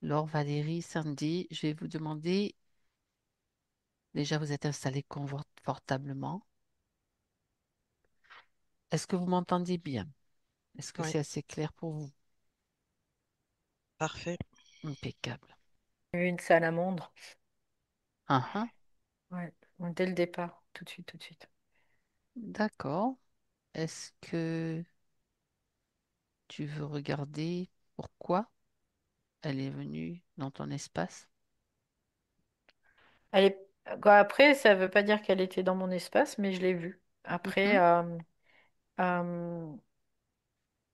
Laure, Valérie, Sandy, je vais vous demander, déjà vous êtes installés confortablement. Est-ce que vous m'entendez bien? Est-ce que Oui, c'est assez clair pour vous? parfait. Impeccable. Une salamandre. Ah, ah, Ouais. Donc, dès le départ, tout de suite, tout de suite. d'accord. Est-ce que tu veux regarder pourquoi elle est venue dans ton espace? Elle est... Quoi, après, ça veut pas dire qu'elle était dans mon espace, mais je l'ai vue. Après, Mhm, euh,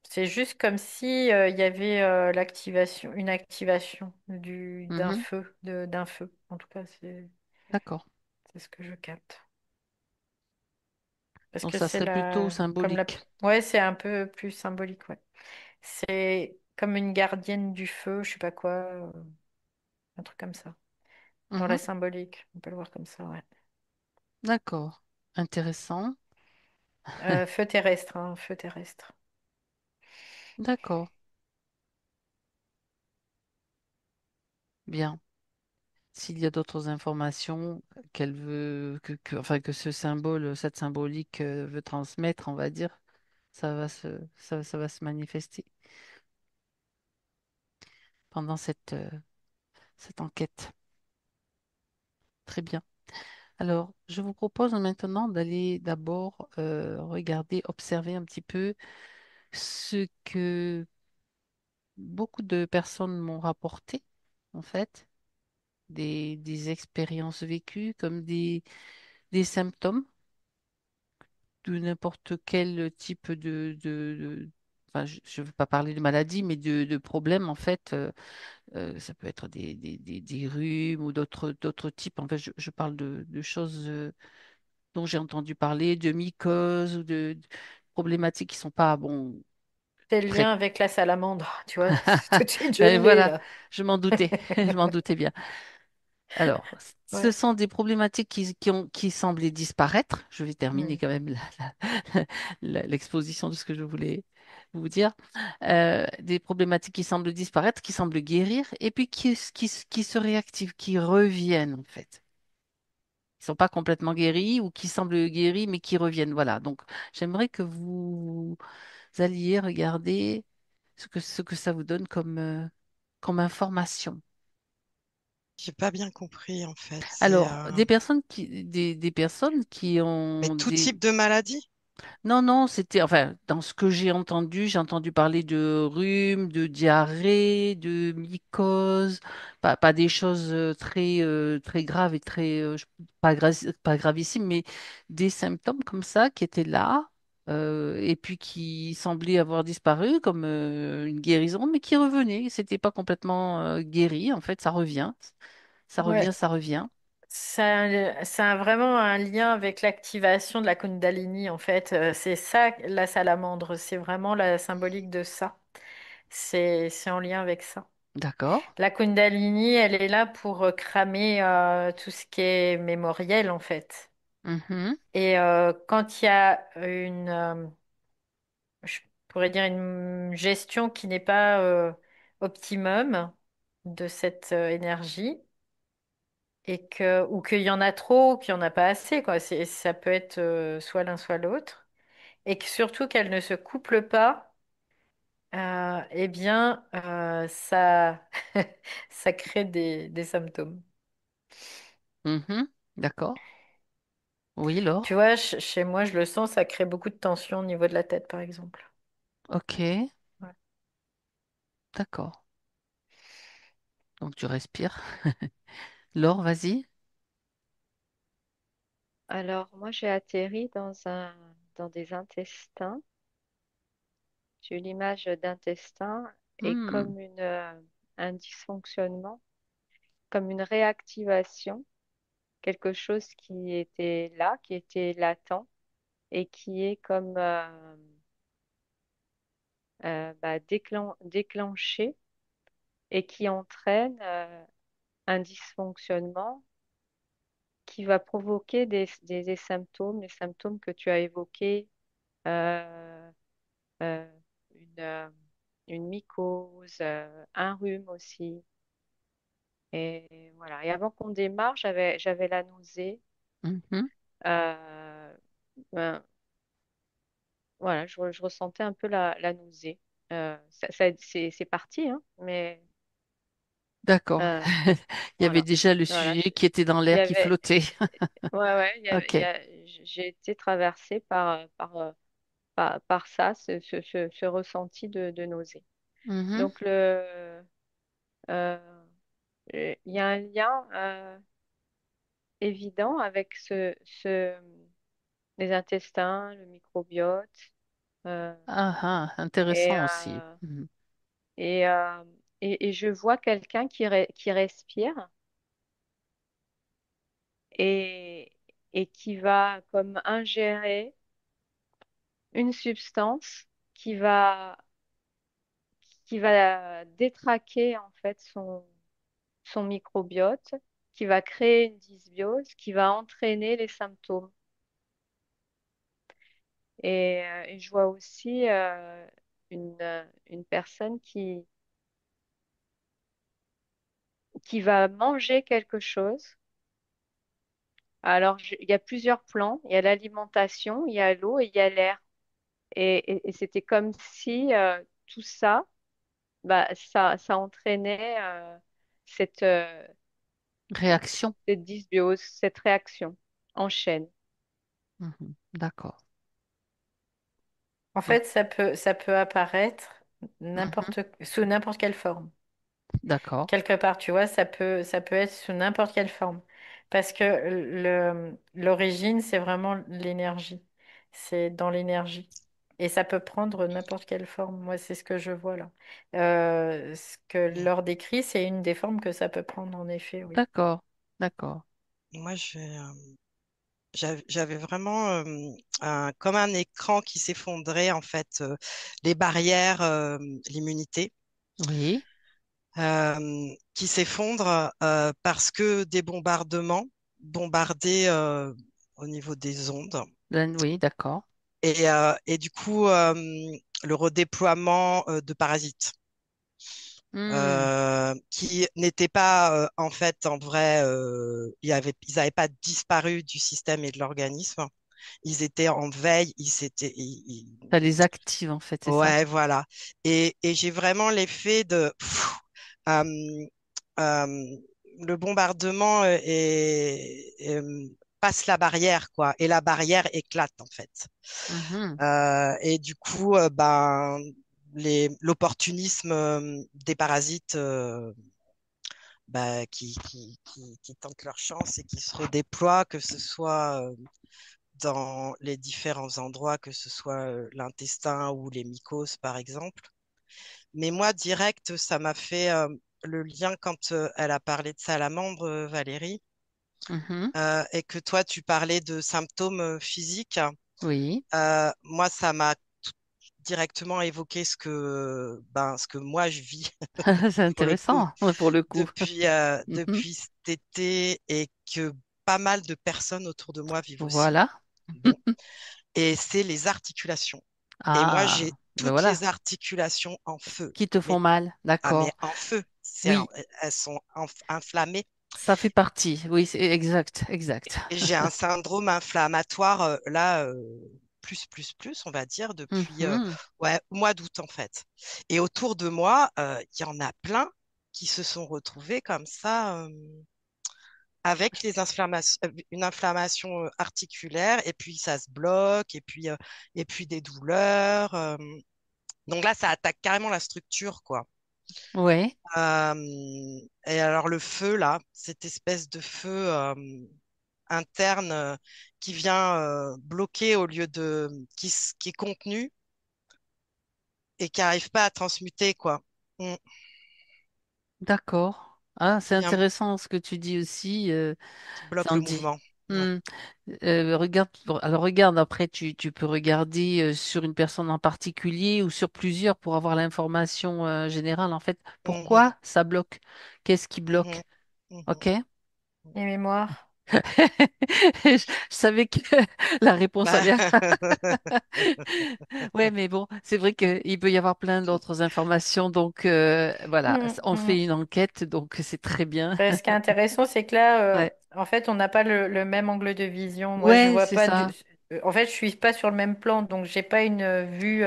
c'est juste comme si il y avait l'activation, une activation d'un mhm, feu, d'un feu. En tout cas, d'accord. c'est ce que je capte. Parce Donc que ça c'est serait plutôt comme la, symbolique. ouais, c'est un peu plus symbolique, ouais. C'est comme une gardienne du feu, je sais pas quoi, un truc comme ça. Dans la Mhm, symbolique, on peut le voir comme ça, ouais. d'accord. Intéressant. Feu terrestre, hein, feu terrestre. D'accord. Bien. S'il y a d'autres informations qu'elle veut, enfin, que ce symbole, cette symbolique veut transmettre, on va dire, ça va se manifester pendant cette enquête. Très bien. Alors, je vous propose maintenant d'aller d'abord regarder, observer un petit peu ce que beaucoup de personnes m'ont rapporté, en fait, des expériences vécues comme des symptômes de n'importe quel type enfin, je ne veux pas parler de maladie, mais de problème, en fait, ça peut être des rhumes ou d'autres types. En fait, je parle de choses dont j'ai entendu parler, de mycoses ou de problématiques qui sont pas, bon, C'est le très... lien avec la salamandre, tu vois. Tout de suite, je Ben l'ai voilà, là. je m'en doutais, je m'en doutais bien. Alors, ce Ouais. sont des problématiques qui semblaient disparaître. Je vais terminer Hmm. quand même l'exposition de ce que je voulais vous dire. Des problématiques qui semblent disparaître, qui semblent guérir, et puis qui se réactivent, qui reviennent en fait. Ils ne sont pas complètement guéris ou qui semblent guéris, mais qui reviennent. Voilà. Donc, j'aimerais que vous alliez regarder ce que ça vous donne comme information. J'ai pas bien compris en fait. Alors, des personnes qui Mais ont tout des... type de maladie? Non, non, c'était... Enfin, dans ce que j'ai entendu parler de rhume, de diarrhée, de mycose, pas des choses très graves et pas gravissimes, mais des symptômes comme ça qui étaient là, et puis qui semblaient avoir disparu comme une guérison, mais qui revenaient. C'était pas complètement guéri, en fait, ça revient. Ça revient, Ouais. ça revient. Ça a vraiment un lien avec l'activation de la Kundalini, en fait. C'est ça, la salamandre. C'est vraiment la symbolique de ça. C'est en lien avec ça. D'accord. La Kundalini, elle est là pour cramer tout ce qui est mémoriel, en fait. Mhm, Et quand il y a je pourrais dire une gestion qui n'est pas optimum de cette énergie, ou qu'il y en a trop, ou qu'il n'y en a pas assez, quoi. Ça peut être soit l'un, soit l'autre. Et que surtout qu'elle ne se couple pas, eh bien, ça crée des symptômes. mhm, d'accord. Oui, Tu Laure. vois, chez moi, je le sens, ça crée beaucoup de tension au niveau de la tête, par exemple. Ok, Ouais. d'accord. Donc tu respires. Laure, vas-y. Alors, moi, j'ai atterri dans des intestins. J'ai eu l'image d'intestin et Hmm, comme un dysfonctionnement, comme une réactivation, quelque chose qui était là, qui était latent et qui est comme déclenché et qui entraîne un dysfonctionnement qui va provoquer des symptômes, les symptômes que tu as évoqués, euh, euh, une, euh, une mycose, un rhume aussi. Et voilà. Et avant qu'on démarre, j'avais la nausée. Mhm. Euh, ben, voilà, je ressentais un peu la nausée. C'est parti, hein, mais D'accord. euh, Il y avait voilà. déjà le Voilà. sujet qui était dans Il y l'air, qui avait, flottait. ouais, ouais, Ok. j'ai été traversée par ça, ce ressenti de nausée. Mhm. Donc, euh, il y a un lien évident avec les intestins, le microbiote. euh, Ah, ah, et, intéressant aussi. euh, Mhm. et, euh, et je vois quelqu'un qui respire et, et qui va comme ingérer une substance qui va détraquer en fait son microbiote, qui va créer une dysbiose, qui va entraîner les symptômes. Et je vois aussi une personne qui va manger quelque chose. Alors, il y a plusieurs plans. Il y a l'alimentation, il y a l'eau et il y a l'air. Et c'était comme si tout ça, bah, ça entraînait cette, euh, Réaction. cette dysbiose, cette réaction en chaîne. Mhm. D'accord. En Ok. fait, ça peut apparaître Mhm. sous n'importe quelle forme. D'accord. Quelque part, tu vois, ça peut être sous n'importe quelle forme. Parce que l'origine, c'est vraiment l'énergie. C'est dans l'énergie. Et ça peut prendre n'importe quelle forme. Moi, c'est ce que je vois là. Ce que Mm. Laure décrit, c'est une des formes que ça peut prendre, en effet, oui. D'accord. D'accord. Moi, j'avais vraiment comme un écran qui s'effondrait, en fait, les barrières, l'immunité, Oui. qui s'effondrent parce que des bombardements, bombardés au niveau des ondes. Oui, d'accord. Et du coup, le redéploiement de parasites. Hmm. Qui n'étaient pas en fait en vrai, ils n'avaient pas disparu du système et de l'organisme. Ils étaient en veille, Ça les active en fait, c'est ça? ouais, voilà. Et j'ai vraiment l'effet de euh, euh, le bombardement passe la barrière, quoi, et la barrière éclate en fait. Mhm. Et du coup, ben, l'opportunisme des parasites bah, qui tentent leur chance et qui se redéploient, que ce soit dans les différents endroits, que ce soit l'intestin ou les mycoses, par exemple. Mais moi, direct, ça m'a fait le lien quand elle a parlé de salamandre, Valérie, Mhm. et que toi, tu parlais de symptômes physiques. Oui. Moi, ça m'a directement évoqué ce que moi je vis C'est pour le coup intéressant, ouais, pour le coup. Mhm. depuis cet été et que pas mal de personnes autour de moi vivent aussi. Voilà. Bon, et c'est les articulations. Et moi, j'ai Ah, ben toutes les voilà. articulations en feu. Qui te Mais, font mal, mais d'accord. en feu. Oui, Elles sont inflammées. ça fait partie. Oui, c'est exact, exact. Et j'ai un syndrome inflammatoire, là, on va dire, depuis Mhm. ouais, au mois d'août, en fait. Et autour de moi, il y en a plein qui se sont retrouvés comme ça, avec une inflammation articulaire, et puis ça se bloque, et puis des douleurs. Donc là, ça attaque carrément la structure, quoi. Ouais, Et alors le feu, là, cette espèce de feu interne qui vient bloquer au lieu qui est contenu et qui n'arrive pas à transmuter, quoi. Mm. d'accord. Ah, c'est Qui vient, intéressant ce que tu dis aussi, qui bloque le Sandy. mouvement. Ouais. Hmm. Regarde, alors regarde, après tu peux regarder sur une personne en particulier ou sur plusieurs pour avoir l'information générale. En fait, Mhm, pourquoi ça bloque? Qu'est-ce qui mhm, bloque? mhm. OK? Les mémoires. Je savais que la réponse Bah, allait. Ouais, mais bon, c'est vrai qu'il peut y avoir plein d'autres informations. Donc, voilà, Mm, on mm. fait une enquête, donc c'est très bien. Ce qui est intéressant, c'est que là, Ouais, en fait, on n'a pas le même angle de vision. Moi, je ouais, vois c'est pas ça. en fait, je suis pas sur le même plan, donc j'ai pas une vue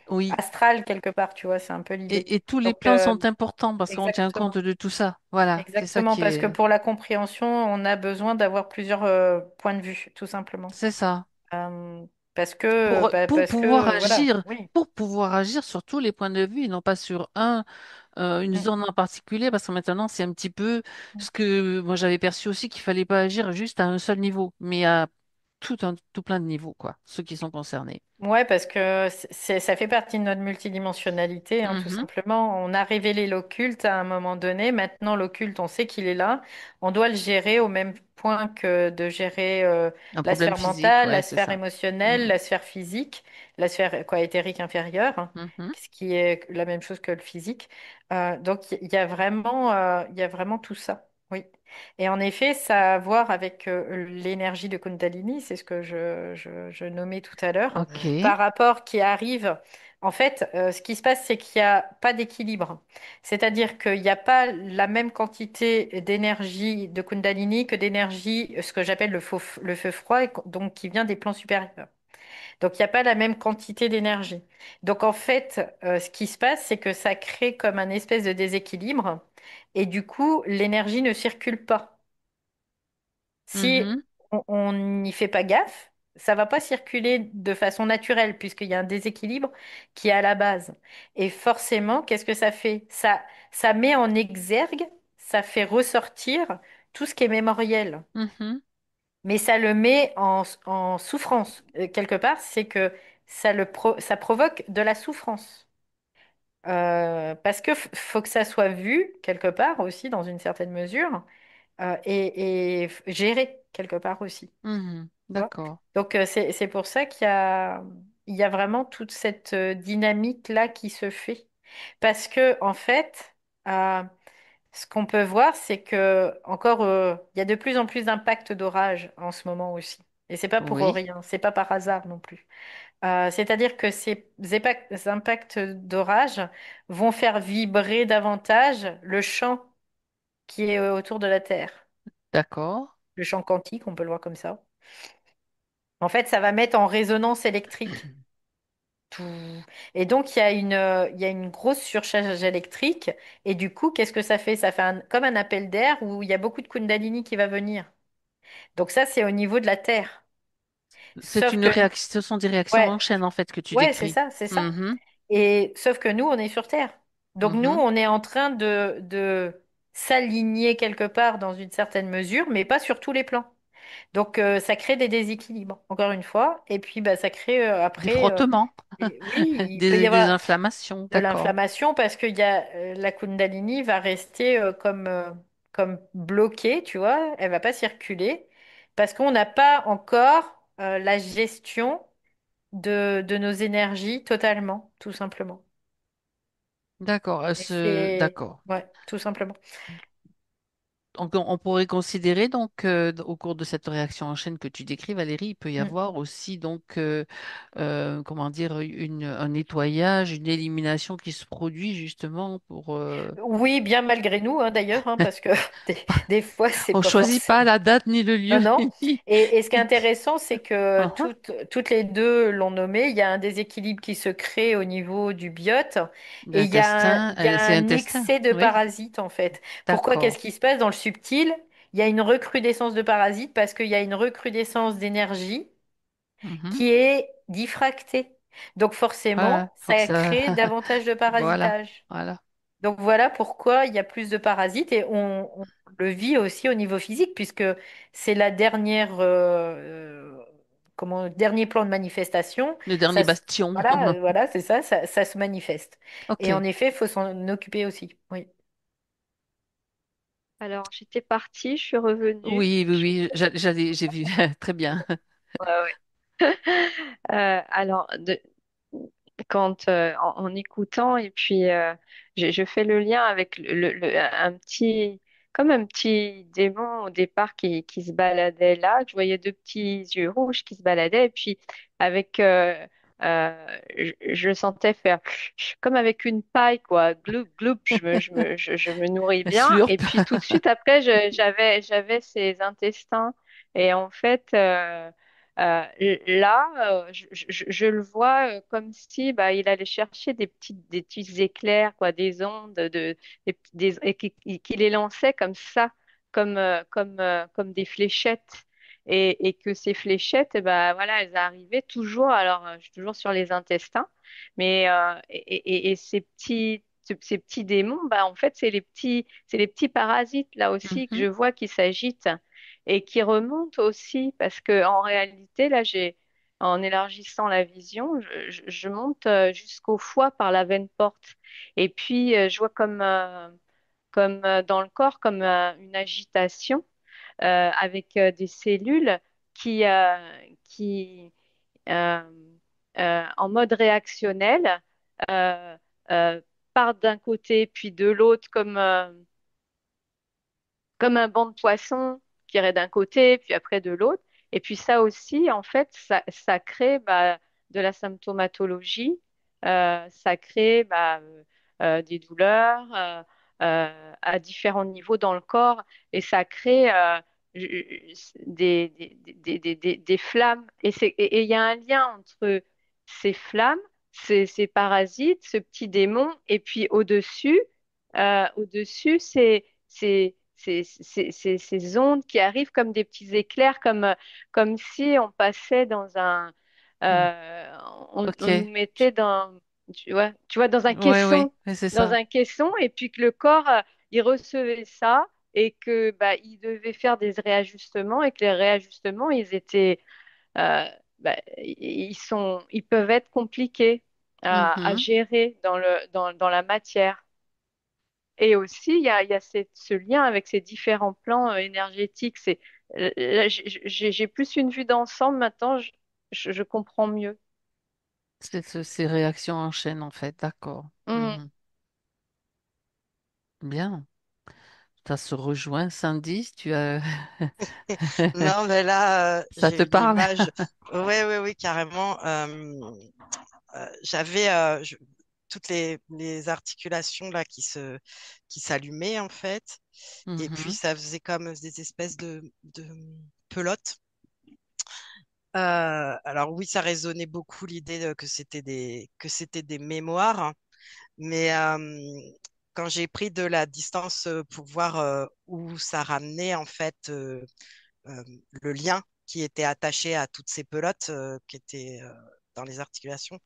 Oui. astrale quelque part, tu vois, c'est un peu l'idée. Et tous les Donc, plans sont importants parce qu'on tient compte exactement. de tout ça. Voilà, c'est ça Exactement, qui parce que est. pour la compréhension, on a besoin d'avoir plusieurs points de vue, tout simplement. C'est ça. Euh, Pour parce pouvoir que, voilà, agir, oui. pour pouvoir agir sur tous les points de vue et non pas sur une Mm, zone en particulier, parce que maintenant, c'est un petit peu ce que moi j'avais perçu aussi qu'il fallait pas agir juste à un seul niveau, mais à tout plein de niveaux, quoi, ceux qui sont concernés. ouais, parce que ça fait partie de notre multidimensionnalité, hein, tout Mhm. simplement. On a révélé l'occulte à un moment donné. Maintenant, l'occulte, on sait qu'il est là. On doit le gérer au même point que de gérer Un la problème sphère physique, mentale, ouais, la c'est sphère ça. émotionnelle, Mhm. la sphère physique, la sphère quoi, éthérique inférieure, hein, Mhm. ce qui est la même chose que le physique. Donc, il y a vraiment tout ça. Oui. Et en effet, ça a à voir avec l'énergie de Kundalini, c'est ce que je nommais tout à l'heure Ok. par rapport qui arrive. En fait, ce qui se passe, c'est qu'il n'y a pas d'équilibre. C'est-à-dire qu'il n'y a pas la même quantité d'énergie de Kundalini que d'énergie, ce que j'appelle le feu froid, donc qui vient des plans supérieurs. Donc il n'y a pas la même quantité d'énergie. Donc en fait, ce qui se passe, c'est que ça crée comme un espèce de déséquilibre et du coup, l'énergie ne circule pas. Si Mhm. on n'y fait pas gaffe, ça va pas circuler de façon naturelle puisqu'il y a un déséquilibre qui est à la base. Et forcément, qu'est-ce que ça fait? Ça met en exergue, ça fait ressortir tout ce qui est mémoriel. Mhm. Mais ça le met en souffrance. Quelque part, c'est que ça provoque de la souffrance. Parce que faut que ça soit vu quelque part aussi, dans une certaine mesure, et géré quelque part aussi. Mhm. Tu vois. D'accord. Donc, c'est pour ça il y a vraiment toute cette dynamique-là qui se fait. Parce que, en fait, euh, ce qu'on peut voir, c'est que encore, il y a de plus en plus d'impacts d'orage en ce moment aussi. Et c'est pas pour Oui. rien, c'est pas par hasard non plus. C'est-à-dire que ces impacts d'orage vont faire vibrer davantage le champ qui est autour de la Terre. D'accord. Le champ quantique, on peut le voir comme ça. En fait, ça va mettre en résonance électrique. Tout. Et donc, il y a une grosse surcharge électrique. Et du coup, qu'est-ce que ça fait? Ça fait comme un appel d'air où il y a beaucoup de Kundalini qui va venir. Donc ça, c'est au niveau de la Terre. C'est Sauf une que, réaction, ce sont des réactions en ouais, chaîne en fait que tu ouais, décris. c'est ça. Mhm. Et sauf que nous, on est sur Terre. Donc nous, Mhm. on est en train de s'aligner quelque part dans une certaine mesure, mais pas sur tous les plans. Donc ça crée des déséquilibres, encore une fois. Et puis bah, ça crée Des après, frottements, oui, il peut y des avoir inflammations, de d'accord. l'inflammation parce que la Kundalini va rester comme bloquée, tu vois, elle va pas circuler parce qu'on n'a pas encore la gestion de nos énergies totalement, tout simplement. D'accord, Et c'est, d'accord. ouais, tout simplement. Donc, on pourrait considérer donc au cours de cette réaction en chaîne que tu décris, Valérie, il peut y Mm. avoir aussi donc comment dire un nettoyage, une élimination qui se produit justement pour. Oui, bien malgré nous, hein, d'ailleurs, hein, parce que des fois, c'est On pas choisit pas forcément. la date ni le Non, lieu. non. ni- Et ce qui est intéressant, c'est que Uhum. toutes les deux l'ont nommé. Il y a un déséquilibre qui se crée au niveau du biote et L'intestin, il y a c'est un intestin, excès de oui, parasites, en fait. Pourquoi? d'accord. Qu'est-ce qui se passe dans le subtil? Il y a une recrudescence de parasites parce qu'il y a une recrudescence d'énergie Mhm. qui est diffractée. Donc Voilà, forcément, faut que ça ça. crée davantage de Voilà, parasitage. voilà. Donc voilà pourquoi il y a plus de parasites et on le vit aussi au niveau physique puisque c'est la dernière dernier plan de manifestation. Le dernier Ça se- bastion. voilà, voilà, c'est ça, ça se manifeste. Et en Ok. effet, il faut s'en occuper aussi. Oui. Alors, j'étais partie, je suis revenue. Oui, oui, Je- oui, j'ai vu. Très bien. Ouais, ouais. Alors, quand en écoutant et puis je fais le lien avec un petit comme un petit démon au départ qui se baladait là. Je voyais deux petits yeux rouges qui se baladaient et puis avec je le sentais faire comme avec une paille quoi, gloup gloup. Je me nourris bien et Slurp. puis tout de suite après j'avais ces intestins et en fait là je le vois comme si bah il allait chercher des petits éclairs quoi, des ondes et qui les lançait comme ça, comme des fléchettes. Et que ces fléchettes, eh ben, voilà, elles arrivaient toujours, alors je suis toujours sur les intestins, mais et ces petits démons, bah, en fait, c'est les petits parasites là aussi que je Mhm. vois qui s'agitent et qui remontent aussi, parce que en réalité, là, en élargissant la vision, je monte jusqu'au foie par la veine porte. Et puis, je vois comme dans le corps, comme une agitation avec des cellules qui, euh, qui euh, en mode réactionnel, euh, euh, partent d'un côté puis de l'autre comme un banc de poissons qui irait d'un côté, puis après de l'autre. Et puis ça aussi, en fait, ça crée bah, de la symptomatologie, ça crée bah, des douleurs à différents niveaux dans le corps, et ça crée des flammes. Et il y a un lien entre ces flammes, ces parasites, ce petit démon, et puis au-dessus, ces ondes qui arrivent comme des petits éclairs, comme si on passait dans Mm. euh, on nous Ok. mettait tu vois, Oui, oui, oui, c'est dans ça. un caisson, et puis que le corps, il recevait ça, et que bah, il devait faire des réajustements, et que les réajustements, euh, ils peuvent être compliqués à Mhm. gérer dans la matière. Et aussi, il y a ce lien avec ces différents plans énergétiques. Là, j'ai plus une vue d'ensemble maintenant, je comprends mieux. Ces réactions en chaîne, en fait. D'accord. Mhm. Mhm. Bien. Ça se rejoint, Sandy. Tu as... Non, mais là, Ça te j'ai parle? l'image. Oui, oui, oui, carrément. J'avais toutes les articulations là qui s'allumaient en fait. Et puis Mhm. ça faisait comme des espèces de pelotes. Alors oui, ça résonnait beaucoup l'idée que c'était des mémoires, hein. Mais quand j'ai pris de la distance pour voir où ça ramenait en fait euh, le lien qui était attaché à toutes ces pelotes qui étaient dans les articulations,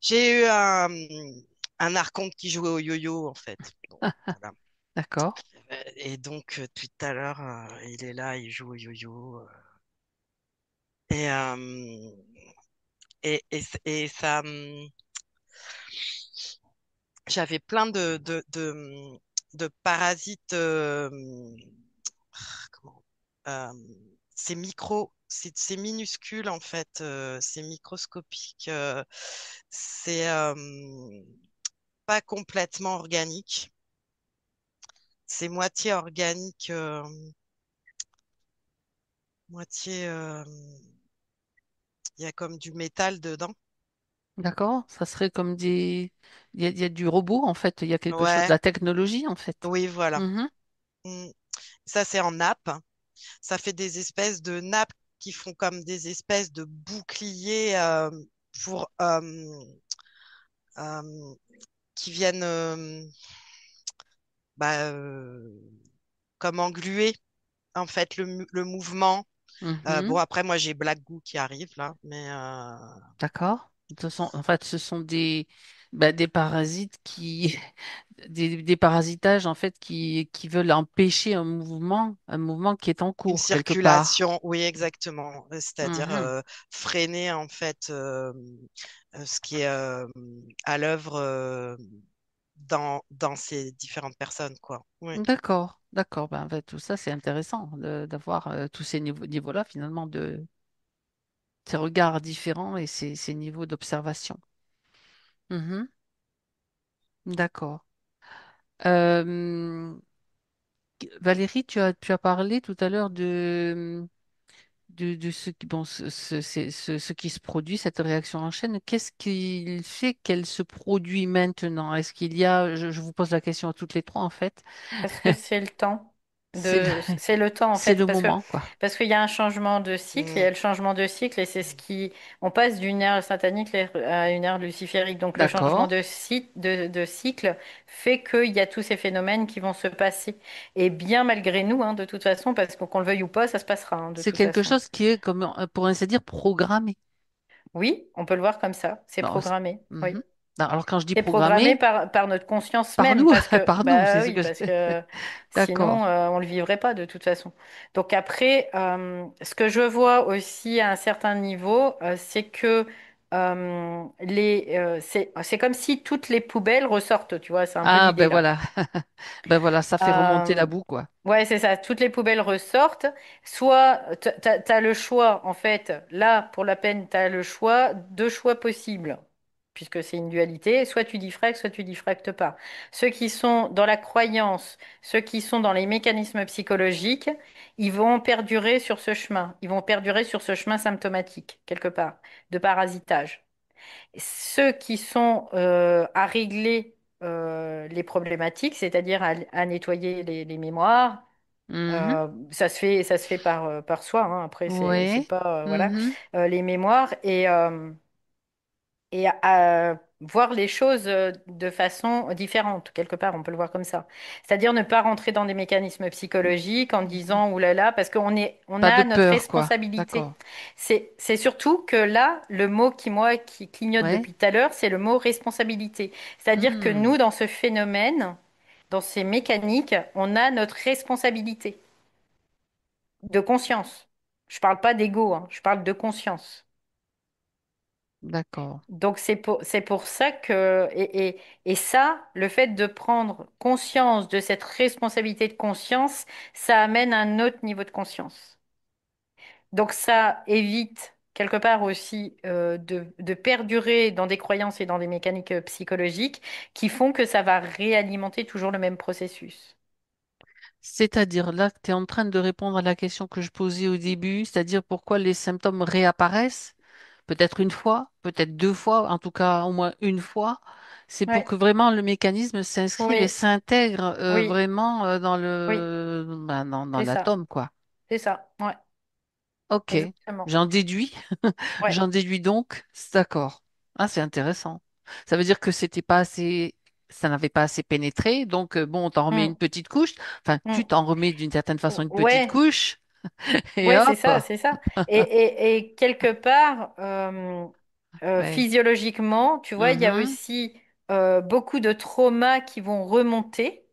j'ai eu un archonte qui jouait au yo-yo en fait. Bon, voilà. D'accord. Et donc tout à l'heure, il est là, il joue au yo-yo. Et, euh, et ça, j'avais plein de parasites, comment, euh, c'est minuscule en fait, c'est microscopique, c'est pas complètement organique, c'est moitié organique, moitié, il y a comme du métal dedans. D'accord. Ça serait comme des... il y a du robot, en fait. Il y a quelque chose de Ouais, la technologie, en fait. oui, voilà. Mhm. Mm. Ça, c'est en nappe. Ça fait des espèces de nappes qui font comme des espèces de boucliers pour euh, qui viennent bah, comme engluer en fait le mouvement. Bon Mhm. après moi j'ai Black Goo qui arrive là, mais D'accord. En fait, ce sont des parasites qui, des parasitages en fait qui veulent empêcher un mouvement qui est en une cours quelque part. circulation, oui exactement. C'est-à-dire Mhm. freiner en fait ce qui est à l'œuvre dans ces différentes personnes quoi. Oui. D'accord, d'accord. Tout ça, c'est intéressant d'avoir tous ces niveaux-là, finalement, de ces regards différents et ces niveaux d'observation. Mhm. D'accord. Euh, Valérie, tu as parlé tout à l'heure de ce qui, bon, ce qui se produit, cette réaction en chaîne. Qu'est-ce qui fait qu'elle se produit maintenant? Est-ce qu'il y a, je vous pose la question à toutes les trois en fait, Parce que c'est le temps c'est le, c'est le temps en c'est fait le moment, quoi. parce qu'il y a un changement de cycle, il y Mm. a le changement de cycle et c'est ce qui on passe d'une ère satanique à une ère luciférique. Donc le changement D'accord. de cycle fait qu'il y a tous ces phénomènes qui vont se passer et bien malgré nous hein, de toute façon parce qu'on le veuille ou pas, ça se passera hein, de C'est toute quelque façon. chose qui est, comme, pour ainsi dire, programmé. Oui, on peut le voir comme ça, c'est Non, programmé. Oui. mhm. Non, alors quand je dis C'est programmé programmé, par notre conscience par même, nous, parce que, par nous, c'est bah ce oui, que. parce que sinon, D'accord. on le vivrait pas de toute façon. Donc après, ce que je vois aussi à un certain niveau, c'est que c'est comme si toutes les poubelles ressortent, tu vois, c'est un peu Ah l'idée ben là. voilà, ben voilà, ça fait remonter la Euh, boue, quoi. ouais, c'est ça. Toutes les poubelles ressortent. Soit t'as le choix, en fait, là, pour la peine, t'as le choix, deux choix possibles, puisque c'est une dualité. Soit tu diffractes, soit tu diffractes pas. Ceux qui sont dans la croyance, ceux qui sont dans les mécanismes psychologiques, ils vont perdurer sur ce chemin. Ils vont perdurer sur ce chemin symptomatique, quelque part, de parasitage. Ceux qui sont à régler les problématiques, c'est-à-dire à nettoyer les mémoires, Mhm. ça se fait par soi. Hein. Après, c'est Ouais. pas voilà Mhm. les mémoires et à voir les choses de façon différente, quelque part, on peut le voir comme ça. C'est-à-dire ne pas rentrer dans des mécanismes psychologiques en Mhm. disant, ouh là là, parce on Pas de a notre peur, quoi. responsabilité. D'accord. C'est surtout que là, le mot qui clignote Ouais. depuis tout à l'heure, c'est le mot responsabilité. C'est-à-dire que Hmm. nous, dans ce phénomène, dans ces mécaniques, on a notre responsabilité de conscience. Je parle pas d'ego, hein, je parle de conscience. D'accord. Donc c'est pour ça que et ça, le fait de prendre conscience de cette responsabilité de conscience, ça amène un autre niveau de conscience. Donc ça évite quelque part aussi de perdurer dans des croyances et dans des mécaniques psychologiques qui font que ça va réalimenter toujours le même processus. C'est-à-dire là, tu es en train de répondre à la question que je posais au début, c'est-à-dire pourquoi les symptômes réapparaissent, peut-être une fois, peut-être deux fois, en tout cas au moins une fois. C'est pour Ouais, que vraiment le mécanisme s'inscrive et oui, s'intègre oui, vraiment dans oui, dans c'est ça, l'atome, quoi. c'est ça, ouais, Ok, exactement. j'en déduis. Ouais. J'en déduis donc, c'est d'accord. Ah, c'est intéressant. Ça veut dire que c'était pas assez, ça n'avait pas assez pénétré, donc bon, on t'en remet une Mm, petite couche. Enfin, tu mm. t'en remets d'une certaine façon une petite Ouais, couche, et ouais, c'est hop. ça, c'est ça. Et quelque part, Ouais. physiologiquement, tu vois, il y a Mhm. aussi beaucoup de traumas qui vont remonter,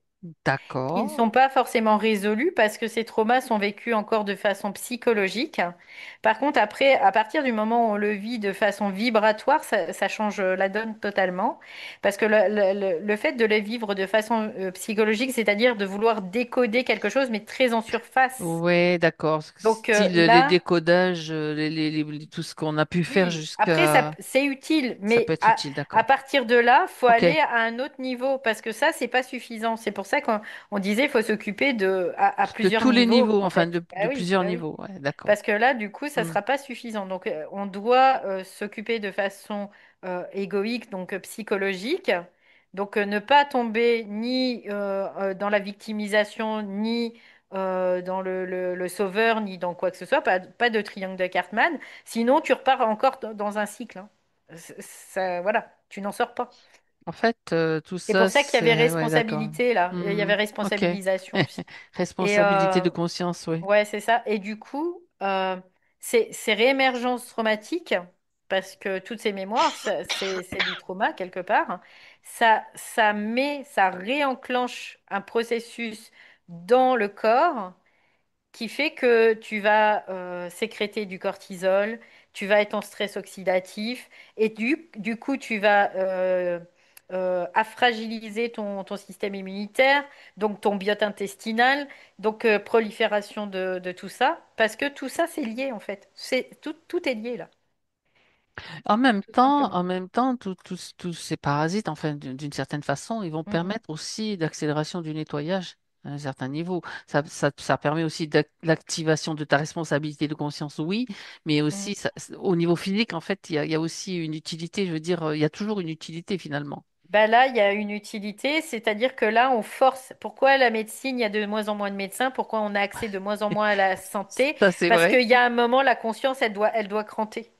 qui ne D'accord. sont pas forcément résolus parce que ces traumas sont vécus encore de façon psychologique. Par contre, après, à partir du moment où on le vit de façon vibratoire, ça change la donne totalement. Parce que le fait de le vivre de façon psychologique, c'est-à-dire de vouloir décoder quelque chose, mais très en surface. Ouais, d'accord. Donc Style les là, décodages, tout ce qu'on a pu faire oui, après jusqu'à, c'est utile, ça peut mais être utile, à d'accord. partir de là, faut Ok. aller à un autre niveau parce que ça, c'est pas suffisant. C'est pour ça qu'on disait il faut s'occuper à De plusieurs tous les niveaux niveaux, en enfin fait. de plusieurs Bah oui. niveaux. Ouais, d'accord. Parce que là, du coup, ça Hmm. sera pas suffisant. Donc, on doit s'occuper de façon égoïque, donc psychologique. Donc, ne pas tomber ni dans la victimisation, ni dans le sauveur, ni dans quoi que ce soit. Pas de triangle de Cartman. Sinon, tu repars encore dans un cycle. Hein. Voilà, tu n'en sors pas. En fait, tout C'est ça, pour ça qu'il y avait c'est, ouais, d'accord. responsabilité là. Il y Hmm. avait Ok. responsabilisation aussi. Et Responsabilité de conscience, oui. ouais, c'est ça. Et du coup, ces réémergences traumatiques, parce que toutes ces mémoires, c'est du trauma quelque part, hein, ça réenclenche un processus dans le corps qui fait que tu vas sécréter du cortisol, tu vas être en stress oxydatif, et du coup, tu vas affragiliser ton système immunitaire, donc ton biote intestinal, donc prolifération de tout ça, parce que tout ça, c'est lié en fait. Tout est lié là, tout simplement. En même temps, tous ces parasites, enfin, d'une certaine façon, ils vont Mm, permettre aussi l'accélération du nettoyage. à un certain niveau. Ça permet aussi l'activation de ta responsabilité de conscience, oui, mais Mm. aussi au niveau physique, en fait, il y a aussi une utilité. Je veux dire, il y a toujours une utilité finalement. Bah là, il y a une utilité, c'est-à-dire que là, on force. Pourquoi la médecine, il y a de moins en moins de médecins? Pourquoi on a accès de moins en moins à la santé? Ça, c'est Parce vrai. qu'il y a un moment, la conscience, elle doit cranter.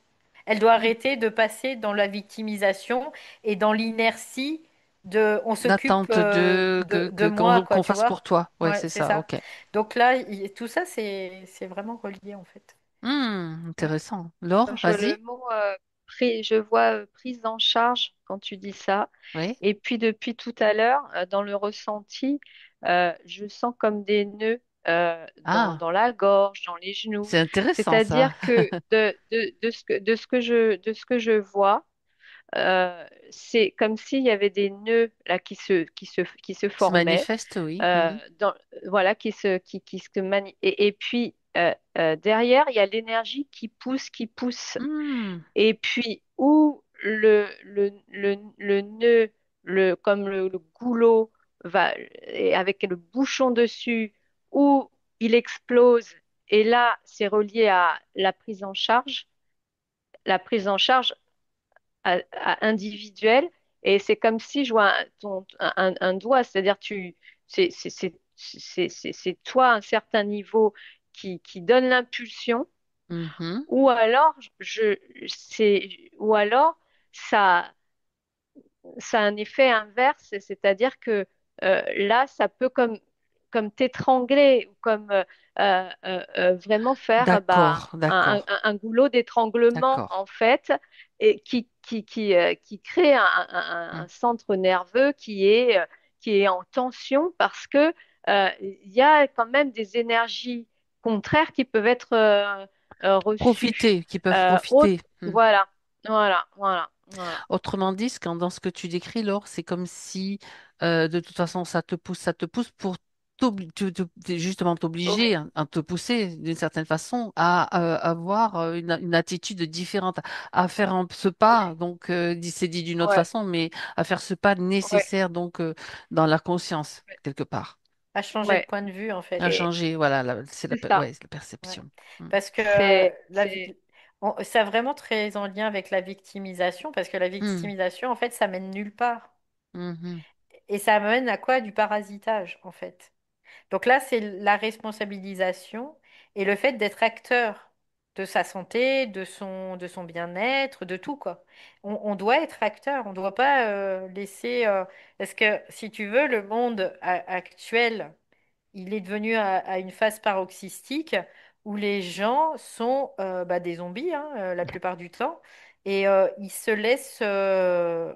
Elle doit arrêter de passer dans la victimisation et dans l'inertie de on s'occupe D'attente de moi, quoi, qu'on tu fasse pour vois? toi. Ouais, Ouais, c'est c'est ça. ça. Ok. Donc là, tout ça, c'est vraiment relié, en fait. Ouais. Intéressant. Laure, Le vas-y. mot je vois prise en charge quand tu dis ça. Oui. Et puis depuis tout à l'heure, dans le ressenti, je sens comme des nœuds Ah, dans la gorge, dans les genoux. c'est intéressant ça. C'est-à-dire que de ce que je vois, c'est comme s'il y avait des nœuds là qui se Qui se formaient, manifeste, oui. euh, Mhm. dans, voilà, qui se et puis derrière, il y a l'énergie qui pousse. Hmm. Et puis, où le nœud, comme le goulot, et avec le bouchon dessus, où il explose, et là, c'est relié à la prise en charge individuelle, et c'est comme si je vois un doigt, c'est-à-dire c'est toi à un certain niveau qui donne l'impulsion Mhm. ou alors, ou alors ça, ça a un effet inverse, c'est-à-dire que là, ça peut comme t'étrangler, ou comme vraiment faire D'accord, d'accord, un goulot d'étranglement, d'accord. en fait, et qui crée Hmm. un centre nerveux qui est en tension parce que il y a quand même des énergies contraires qui peuvent être reçues. Profiter, qui peuvent Euh, profiter. autre- Hmm. voilà, voilà. Autrement dit, dans ce que tu décris, Laure, c'est comme si, de toute façon, ça te pousse pour justement t'obliger, Oui, hein, à te pousser d'une certaine façon à avoir une attitude différente, à faire ce pas, donc c'est dit d'une autre ouais, façon, mais à faire ce pas ouais, nécessaire, donc dans la conscience, quelque part, À changer de ouais. point de vue, en fait. à Et changer, voilà, c'est ça. ouais, c'est la Ouais. perception. Hmm. Parce que C'est, ça a vraiment très en lien avec la victimisation, parce que la Hmm. victimisation, en fait, ça mène nulle part. Mhm. Et ça mène à quoi? Du parasitage, en fait. Donc là, c'est la responsabilisation et le fait d'être acteur de sa santé, de son bien-être, de tout, quoi. On doit être acteur, on ne doit pas laisser... parce que, si tu veux, le monde actuel, il est devenu à une phase paroxystique où les gens sont bah, des zombies hein, la plupart du temps et ils se laissent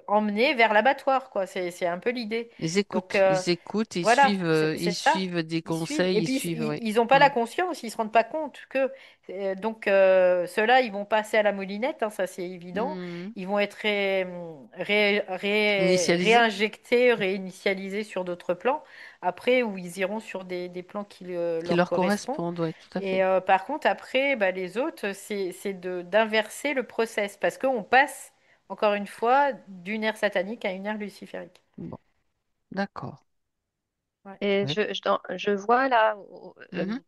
emmener vers l'abattoir, quoi. C'est un peu l'idée. Donc Ils écoutent, voilà, ils c'est ça. suivent des Ils suivent. conseils, Et ils puis suivent, oui. ils n'ont pas Hmm. la conscience, ils se rendent pas compte que donc ceux-là, ils vont passer à la moulinette, hein, ça c'est évident. Hmm. Ils vont être Initialisé. réinjectés, réinitialisés sur d'autres plans. Après, où ils iront sur des plans qui Qui leur leur correspondent. correspondent, oui, tout à Et fait. par contre, après, bah, les autres, c'est d'inverser le process parce qu'on passe, encore une fois, d'une ère satanique à une ère luciférique. Bon, d'accord. Ouais. et Ouais. je vois là Mhm.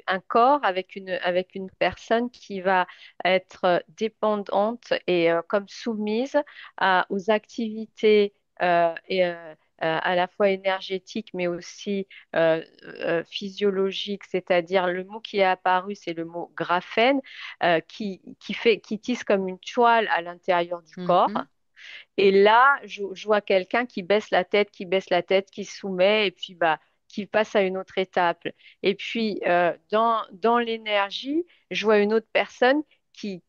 un corps avec une personne qui va être dépendante et comme soumise aux activités à la fois énergétiques mais aussi physiologiques, c'est-à-dire le mot qui est apparu, c'est le mot graphène, qui tisse comme une toile à l'intérieur du corps. Mhm. Et là, je vois quelqu'un qui baisse la tête, qui se soumet et puis bah, qui passe à une autre étape. Et puis, dans l'énergie, je vois une autre personne qui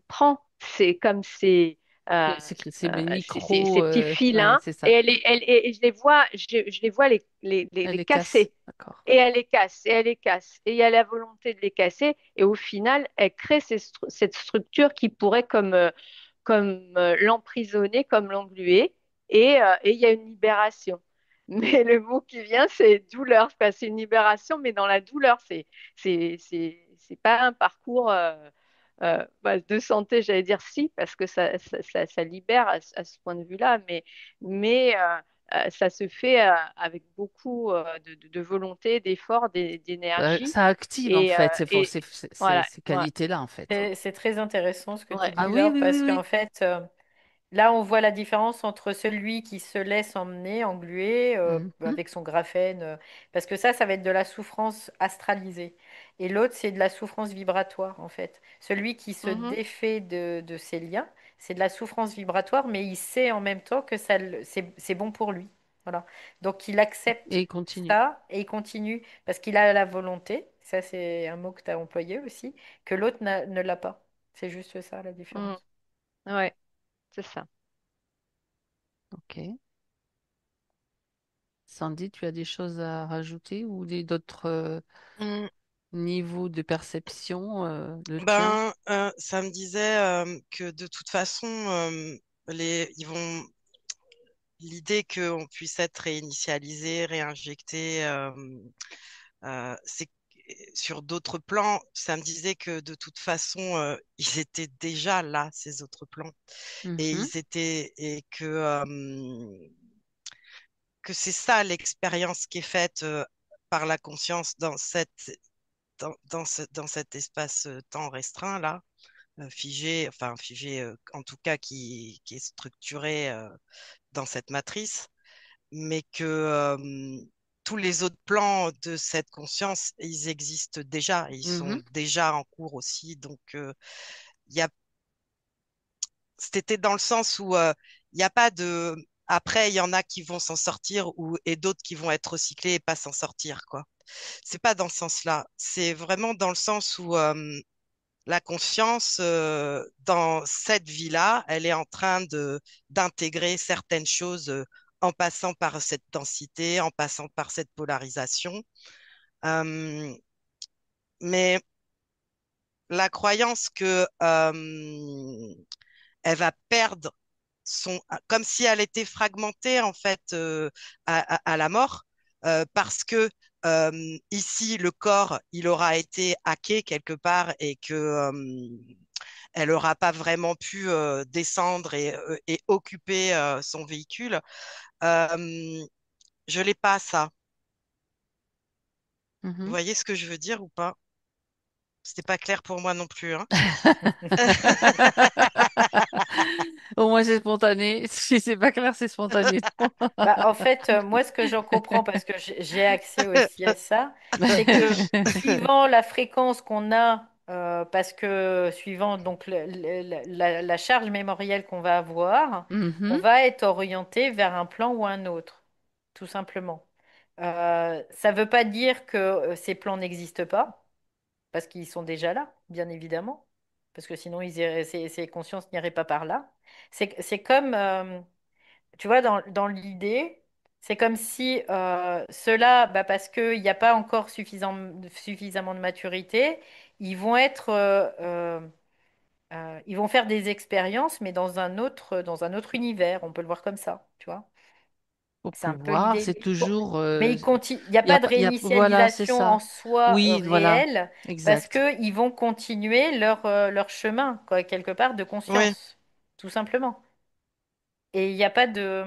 prend euh, C'est mes ces micros, petits ouais, filins c'est et, ça. et je les vois Elle les les casse. casser. D'accord. Et elle les casse, et elle les casse. Et il y a la volonté de les casser. Et au final, elle crée cette structure qui pourrait l'emprisonner, comme l'engluer, et il y a une libération. Mais le mot qui vient, c'est douleur. Enfin, c'est une libération, mais dans la douleur. C'est pas un parcours bah, de santé, j'allais dire si, parce que ça libère à ce point de vue-là, mais ça se fait avec beaucoup de volonté, d'effort, d'énergie. Ça active en fait Et voilà, ces ouais, qualités-là en fait. C'est très intéressant ce que tu ouais. Ah dis, oui, Laure, oui, oui, parce oui. qu'en fait, là, on voit la différence entre celui qui se laisse emmener, engluer, Mhm. avec son graphène, parce que ça va être de la souffrance astralisée. Et l'autre, c'est de la souffrance vibratoire, en fait. Celui qui se Mhm, défait de ses liens, c'est de la souffrance vibratoire, mais il sait en même temps que c'est bon pour lui. Voilà. Donc, il Et accepte il continue. ça et il continue, parce qu'il a la volonté, ça, c'est un mot que tu as employé aussi, que l'autre ne l'a pas. C'est juste ça, la mhm. différence. Ouais, c'est ça. Ok. Sandy, tu as des choses à rajouter ou d'autres Mm, niveaux de perception, le tien? Ben, ça me disait que de toute façon, ils vont l'idée qu'on puisse être réinitialisé, réinjecté, c'est sur d'autres plans. Ça me disait que de toute façon, ils étaient déjà là, ces autres plans, et Mhm, ils étaient et que c'est ça l'expérience qui est faite par la conscience dans dans cet espace-temps restreint là, figé, enfin figé, en tout cas qui est structuré dans cette matrice, mais que tous les autres plans de cette conscience, ils existent déjà, ils sont mhm, déjà en cours aussi. Donc, il y a, c'était dans le sens où il n'y a pas de. Après, il y en a qui vont s'en sortir et d'autres qui vont être recyclés et pas s'en sortir, quoi. C'est pas dans ce sens-là. C'est vraiment dans le sens où la conscience, dans cette vie-là, elle est en train d'intégrer certaines choses en passant par cette densité, en passant par cette polarisation. Euh, mais la croyance que elle va perdre comme si elle était fragmentée en fait à la mort, parce que ici le corps il aura été hacké quelque part et que elle n'aura pas vraiment pu descendre et occuper son véhicule. Euh, je l'ai pas ça. Vous mhm. voyez ce que je veux dire ou pas? C'était pas clair pour moi non plus, hein. Au moins c'est spontané. Si c'est pas clair, c'est spontané. Bah, en fait, moi, ce que j'en comprends, parce que j'ai accès aussi à ça, c'est que suivant la fréquence qu'on a, parce que suivant donc la charge mémorielle qu'on va avoir, on Mhm. va être orienté vers un plan ou un autre, tout simplement. Ça ne veut pas dire que ces plans n'existent pas, parce qu'ils sont déjà là, bien évidemment, parce que sinon ces consciences n'iraient pas par là. C'est comme tu vois, dans l'idée, c'est comme si ceux-là, bah, parce qu'il n'y a pas encore suffisamment de maturité, ils vont être, ils vont faire des expériences, mais dans un autre univers. On peut le voir comme ça, tu vois. Au C'est un peu pouvoir, c'est l'idée. toujours. Mais il n'y a Il y a pas de pas, voilà, c'est réinitialisation en ça. soi Oui, voilà, réelle, parce exact. qu'ils vont continuer leur chemin, quoi, quelque part, de Oui, conscience, tout simplement. Et il n'y a pas de...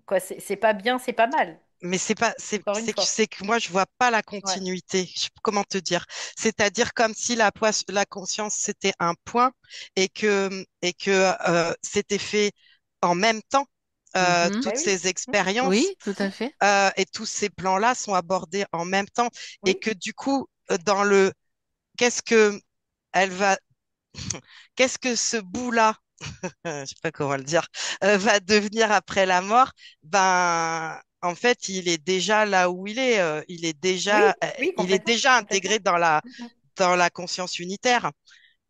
quoi, c'est pas bien, c'est pas mal. mais c'est pas, Encore une fois. c'est que moi je vois pas la Ouais. continuité. Comment te dire? C'est-à-dire comme si la conscience c'était un point et que c'était fait en même temps. Mhm. Bah Toutes oui. ces Mm, expériences Oui, tout à fait. et tous ces plans-là sont abordés en même temps et oui, que du coup dans le qu'est-ce que elle va qu'est-ce que ce bout-là je sais pas comment le dire, va devenir après la mort, ben, en fait, il est déjà là où oui, oui, il est complètement, déjà intégré complètement. Mhm. dans la conscience unitaire.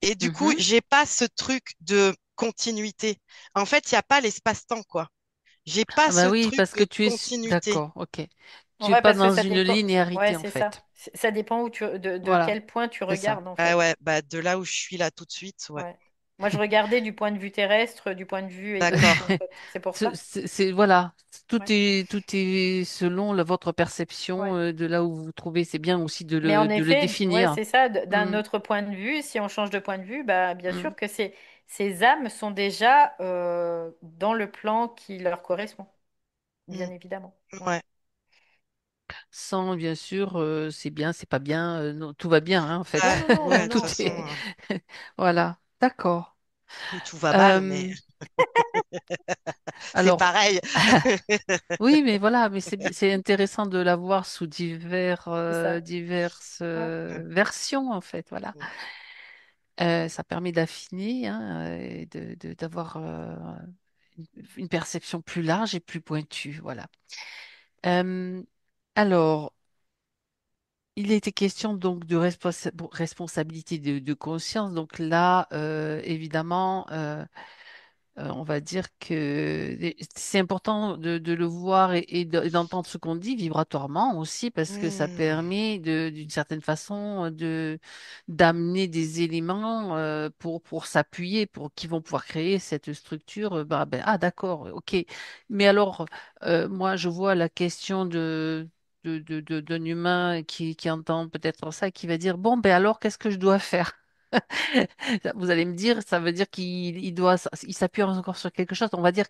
Et du coup, Mhm. j'ai pas ce truc de continuité. En fait, il n'y a pas l'espace-temps, quoi. J'ai pas Ah bah ce oui, truc parce que de tu es. continuité. D'accord, ok. Tu es Ouais, pas parce que dans ça une dépend. Ouais, linéarité en c'est ça. fait. Ça dépend de Voilà, quel point tu c'est ça. regardes, en Ah fait. ouais, bah de là où je suis là tout de suite, ouais. Ouais. Moi, je regardais du point de vue terrestre, du point de vue égoïste, en D'accord. fait. C'est pour ça. Voilà, Ouais. tout est selon votre perception Ouais. de là où vous vous trouvez. C'est bien aussi Mais en de le effet, ouais, définir. c'est ça. D'un Mm, autre point de vue, si on change de point de vue, bah, bien mm. sûr que ces âmes sont déjà dans le plan qui leur correspond. bien évidemment. Ouais. Ouais. Sans, bien sûr, c'est bien, c'est pas bien, non, tout va bien, hein, en Non, fait. non, non, Ouais, non, de toute Tout non. façon, est. Voilà, d'accord. tout va mal, mais Euh, c'est alors, pareil. oui, mais voilà, mais c'est intéressant de l'avoir sous C'est ça. diverses Ouais. versions, en fait. Voilà. Ça permet d'affiner, hein, et d'avoir une perception plus large et plus pointue. Voilà. Euh, alors, il était question donc de responsabilité de conscience. Donc là, évidemment, on va dire que c'est important de le voir et d'entendre ce qu'on dit vibratoirement aussi, parce que ça Hmm. permet d'une certaine façon d'amener des éléments pour s'appuyer, pour qui vont pouvoir créer cette structure. Ah d'accord, ok. Mais alors, moi, je vois la question d'un humain qui entend peut-être ça, qui va dire, bon, ben alors, qu'est-ce que je dois faire? Vous allez me dire, ça veut dire il s'appuie encore sur quelque chose. On va dire,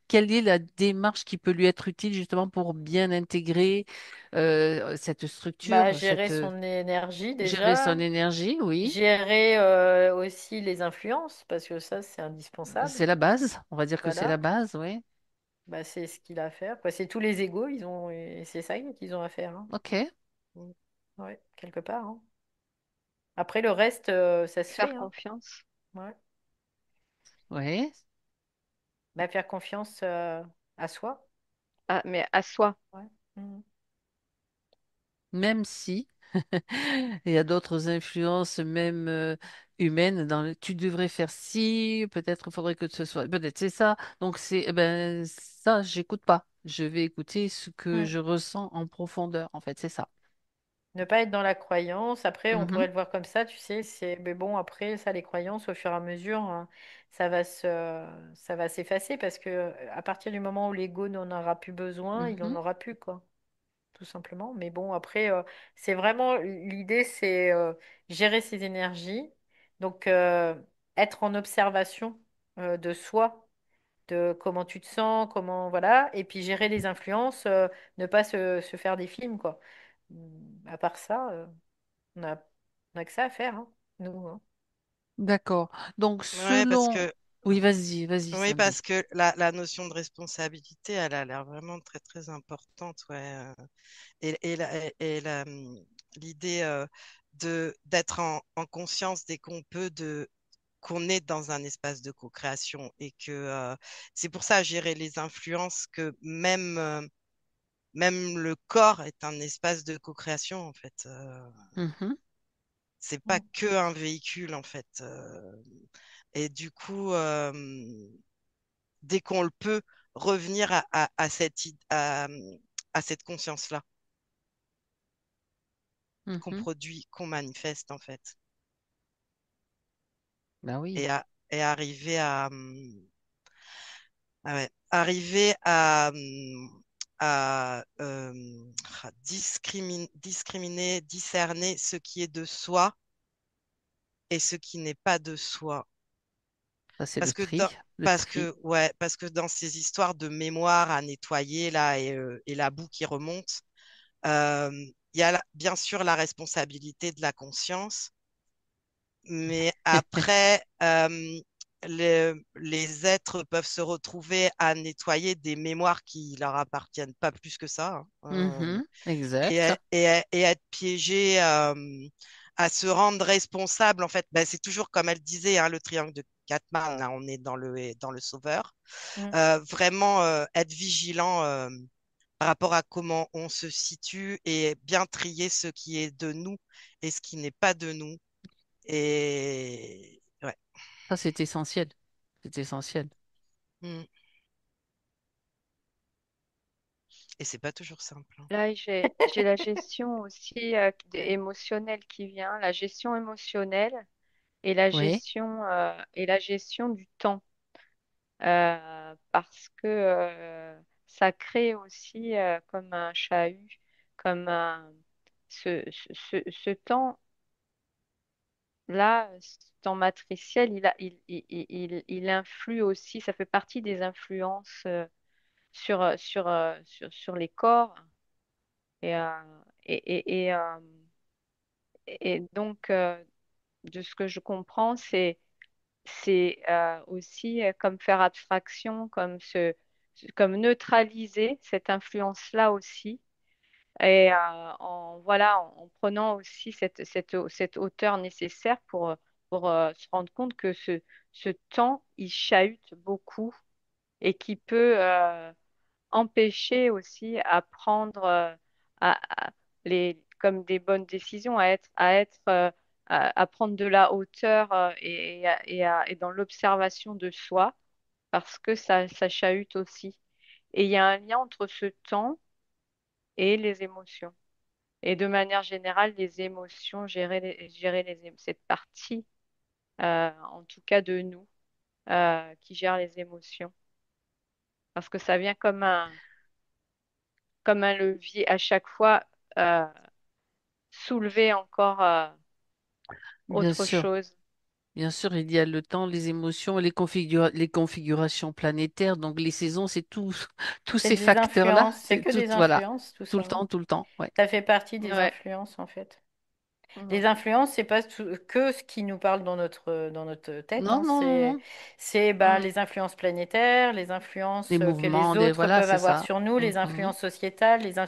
quelle est la démarche qui peut lui être utile justement pour bien intégrer cette Bah, structure, gérer son énergie gérer déjà, son énergie, oui. gérer aussi les influences, parce que ça, c'est indispensable. C'est la base. On va dire que c'est la Voilà. base, oui. Bah, c'est ce qu'il a à faire, quoi. C'est tous les égos, et c'est ça qu'ils ont à faire, hein. Ok. Ouais, quelque part, hein. Après, le reste, ça se fait, Faire hein. confiance. Ouais. Oui. Bah, faire confiance à soi. Ah, mais à soi. Ouais. Mhm. Même si il y a d'autres influences, même humaines, tu devrais faire ci, peut-être faudrait que ce soit, peut-être c'est ça. Donc eh ben ça, j'écoute pas. Je vais écouter ce que Mm. je ressens en profondeur. En fait, c'est ça. Ne pas être dans la croyance. Après, on Mhm, pourrait le voir comme ça, tu sais, mais bon, après, ça, les croyances, au fur et à mesure, hein, ça va s'effacer parce que à partir du moment où l'ego n'en aura plus besoin, il en mhm, aura plus, quoi, tout simplement. Mais bon, après, c'est vraiment l'idée, c'est gérer ses énergies. Donc, être en observation de soi, de comment tu te sens, comment, voilà, et puis gérer les influences, ne pas se faire des films, quoi. À part ça, on a, on a que ça à faire, hein, nous, hein. d'accord. Donc Ouais, parce selon, que oui, vas-y, oui, Sandy. parce que la notion de responsabilité, elle a l'air vraiment très très importante, ouais. L'idée de d'être en conscience dès qu'on peut de qu'on est dans un espace de co-création et que c'est pour ça gérer les influences que même le corps est un espace de co-création en fait. Mhm, C'est pas Mm. que un véhicule en fait. Et du coup, dès qu'on le peut, revenir à cette conscience-là qu'on mhm. produit, qu'on manifeste en fait. Ben oui. Et, et arriver arriver à discriminer, discerner ce qui est de soi et ce qui n'est pas de soi. Ça, c'est le Parce que dans, tri. Le tri. parce que dans ces histoires de mémoire à nettoyer là et la boue qui remonte, euh, il y a bien sûr la responsabilité de la conscience, mais après, les êtres peuvent se retrouver à nettoyer des mémoires qui leur appartiennent pas plus que ça, hein, Mhm, exact. et être piégés à se rendre responsable. En fait, ben, c'est toujours comme elle disait, hein, le triangle de Catman, là, on est dans le sauveur. Mm. Vraiment être vigilant par rapport à comment on se situe et bien trier ce qui est de nous et ce qui n'est pas de nous. Et ouais. Ça, c'est essentiel. C'est essentiel. Mm. Et c'est pas toujours simple, hein. Là, j'ai la gestion aussi émotionnelle qui vient, la gestion émotionnelle Oui. et la gestion du temps. Parce que ça crée aussi comme un chahut, comme un, ce temps-là, ce temps matriciel, il influe aussi, ça fait partie des influences sur les corps. Et, et, et, et, euh, et donc, de ce que je comprends, c'est aussi comme faire abstraction, comme neutraliser cette influence-là aussi. Et en prenant aussi cette hauteur nécessaire pour se rendre compte que ce temps, il chahute beaucoup et qui peut empêcher aussi à prendre comme des bonnes décisions, à prendre de la hauteur et dans l'observation de soi, parce que ça chahute aussi. Et il y a un lien entre ce temps et les émotions. Et de manière générale, les émotions, cette partie, en tout cas de nous, qui gère les émotions. Parce que ça vient comme un levier à chaque fois, euh, soulever encore Bien autre sûr. chose. Bien sûr, il y a le temps, les émotions, les configurations planétaires, donc les saisons, c'est tout, tous C'est ces des facteurs-là, influences, c'est c'est que tout, des voilà, influences, tout tout ça, le hein. temps, tout le temps, ouais. Ça fait partie des Ouais. influences, en fait. Mhm. Les influences, c'est pas que ce qui nous parle dans notre tête, Non, hein. non, non, non. C'est bah, Mhm. les influences planétaires, les Les influences que mouvements, les les, autres voilà, peuvent c'est avoir ça. sur nous, les Mhm. influences sociétales, les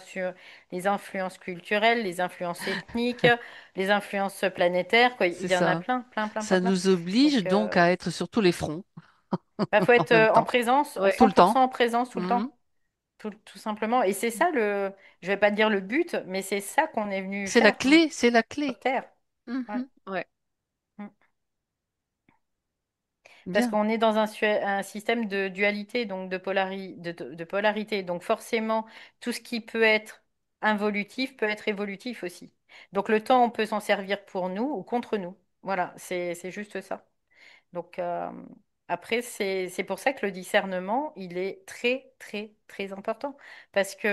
influences culturelles, les influences ethniques, les influences planétaires, quoi. Il C'est y en a ça. plein, plein, plein, plein, Ça plein. nous oblige Donc, donc à être sur tous les fronts bah, faut être en même en temps, présence, Ouais. tout le temps. 100% en présence tout le Mhm. temps. Tout simplement. Et c'est ça je vais pas dire le but, mais c'est ça qu'on est venu C'est la faire clé, c'est la sur clé. Terre. Ouais. Mhm. Ouais. Mm. Parce Bien, qu'on est dans un système de dualité, donc de polarité. Donc forcément, tout ce qui peut être involutif peut être évolutif aussi. Donc le temps, on peut s'en servir pour nous ou contre nous. Voilà, c'est juste ça. Donc après, c'est pour ça que le discernement, il est très, très, très important. Parce que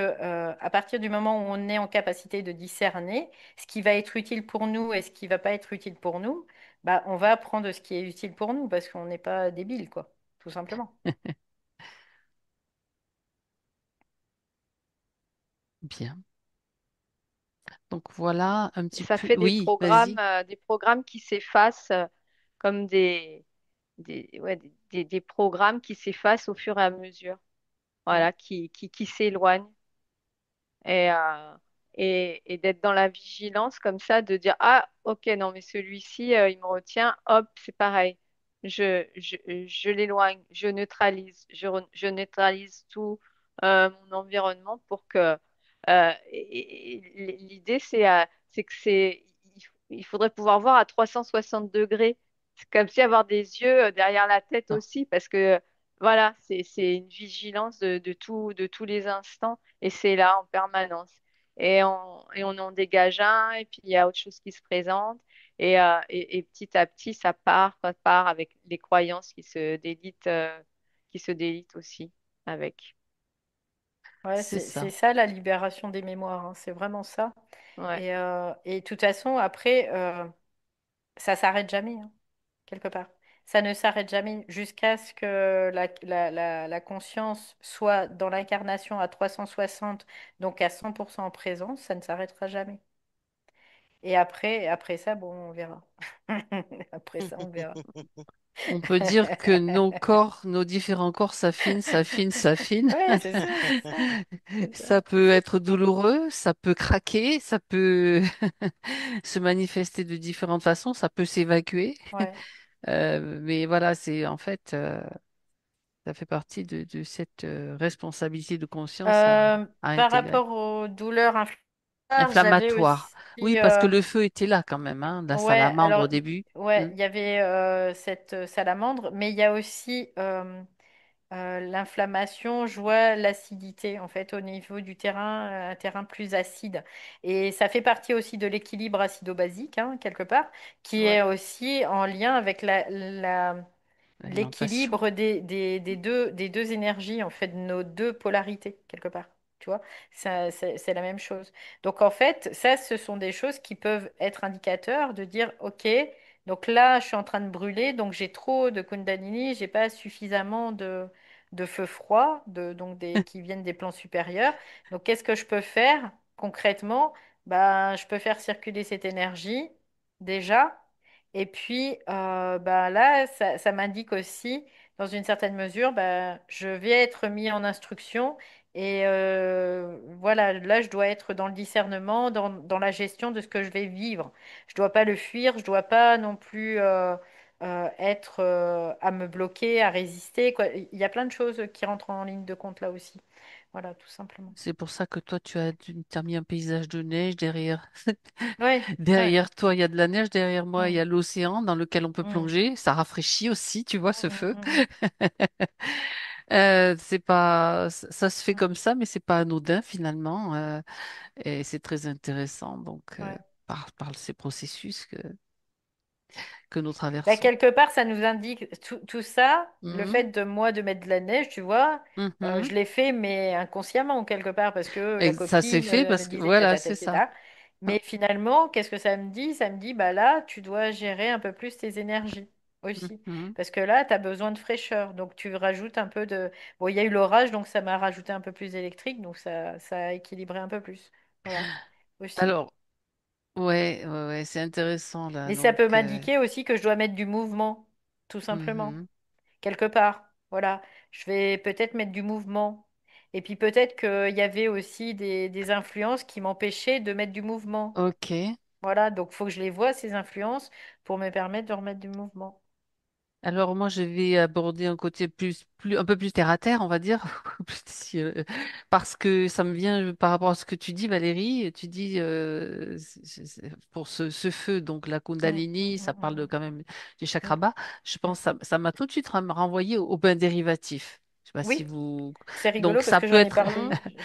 à partir du moment où on est en capacité de discerner ce qui va être utile pour nous et ce qui va pas être utile pour nous, bah, on va apprendre ce qui est utile pour nous parce qu'on n'est pas débile, quoi, tout simplement. bien. Donc voilà un petit Ça peu. fait Oui, vas-y. des programmes qui s'effacent comme des programmes qui s'effacent au fur et à mesure, Mm. voilà, qui s'éloignent. Et d'être dans la vigilance comme ça, de dire, ah, ok, non, mais celui-ci, il me retient, hop, c'est pareil. Je l'éloigne, je neutralise tout mon environnement pour que... l'idée, c'est que il faudrait pouvoir voir à 360 degrés. C'est comme si avoir des yeux derrière la tête Non. aussi, parce que voilà, c'est une vigilance de tous les instants. Et c'est là en permanence. Et on en dégage un, et puis il y a autre chose qui se présente. Et petit à petit, ça part avec les croyances qui se délitent aussi avec. Ouais, C'est c'est ça. ça la libération des mémoires, hein. C'est vraiment ça. Ouais. Et de toute façon, après, ça s'arrête jamais, hein, quelque part. Ça ne s'arrête jamais jusqu'à ce que la conscience soit dans l'incarnation à 360, donc à 100% en présence, ça ne s'arrêtera jamais. Et après ça, bon, on verra. Après ça, on verra. On peut dire que nos corps, nos différents corps s'affinent, s'affinent, s'affinent. Ouais, c'est ça, c'est ça, c'est ça. Ça peut être douloureux, ça peut craquer, ça peut se manifester de différentes façons, ça peut s'évacuer. Ouais. Mais voilà, c'est en fait, ça fait partie de cette responsabilité de conscience à Par intégrer. rapport aux douleurs inflammatoires, j'avais Inflammatoire. Oui, aussi, parce que le feu était là quand même, hein, la ouais, salamandre alors, au début. ouais, Hmm. il y avait cette salamandre, mais il y a aussi l'inflammation, je vois l'acidité en fait au niveau du terrain, un terrain plus acide. Et ça fait partie aussi de l'équilibre acido-basique, hein, quelque part, qui est Ouais. aussi en lien avec L'alimentation. l'équilibre des deux énergies, en fait, de nos deux polarités, quelque part. Tu vois, c'est la même chose. Donc, en fait, ça, ce sont des choses qui peuvent être indicateurs de dire, OK, donc là, je suis en train de brûler, donc j'ai trop de Kundalini, j'ai pas suffisamment de feu froid, qui viennent des plans supérieurs. Donc, qu'est-ce que je peux faire concrètement? Ben, je peux faire circuler cette énergie déjà. Et puis, là, ça m'indique aussi, dans une certaine mesure, je vais être mis en instruction. Et voilà, là, je dois être dans le discernement, dans la gestion de ce que je vais vivre. Je dois pas le fuir, je dois pas non plus être à me bloquer, à résister, quoi. Il y a plein de choses qui rentrent en ligne de compte là aussi. Voilà, tout simplement. C'est pour ça que toi, tu as mis un paysage de neige derrière. Oui, ouais. Derrière toi, il y a de la neige. Derrière moi, il y Mm, a l'océan dans lequel on peut mm, plonger. Ça rafraîchit aussi, tu vois, ce mm, feu. mm, C'est pas, ça se fait mm, comme ça, mais c'est pas anodin finalement. Et c'est très intéressant, donc, ouais. par ces processus que nous Bah, traversons. quelque part, ça nous indique tout ça, le Mhm. fait de moi de mettre de la neige, tu vois, Mhm. je l'ai fait, mais inconsciemment, quelque part, parce que la Et ça s'est copine fait me parce que, disait voilà, tata, c'est tata, ça. tata. Mais finalement, qu'est-ce que ça me dit? Ça me dit, bah là, tu dois gérer un peu plus tes énergies aussi. Mhm. Parce que là, tu as besoin de fraîcheur. Donc, tu rajoutes un peu de... Bon, il y a eu l'orage, donc ça m'a rajouté un peu plus d'électrique, donc ça a équilibré un peu plus. Voilà, aussi. Alors, ouais, ouais, ouais, c'est intéressant là. Mais ça Donc, peut m'indiquer aussi que je dois mettre du mouvement, tout simplement. mhm. Quelque part. Voilà, je vais peut-être mettre du mouvement. Et puis peut-être qu'il y avait aussi des influences qui m'empêchaient de mettre du mouvement. Ok. Voilà, donc il faut que je les vois, ces influences, pour me permettre de remettre du mouvement. Alors moi, je vais aborder un côté un peu plus terre à terre, on va dire, parce que ça me vient par rapport à ce que tu dis, Valérie. Tu dis pour ce feu, donc la Mm, mm, Kundalini, ça parle mm, quand même du mm, chakra mm, bas. Je mm. pense que ça m'a tout de suite renvoyé au bain dérivatif. Je sais pas si Oui, vous. c'est Donc rigolo parce ça que peut j'en ai être. parlé,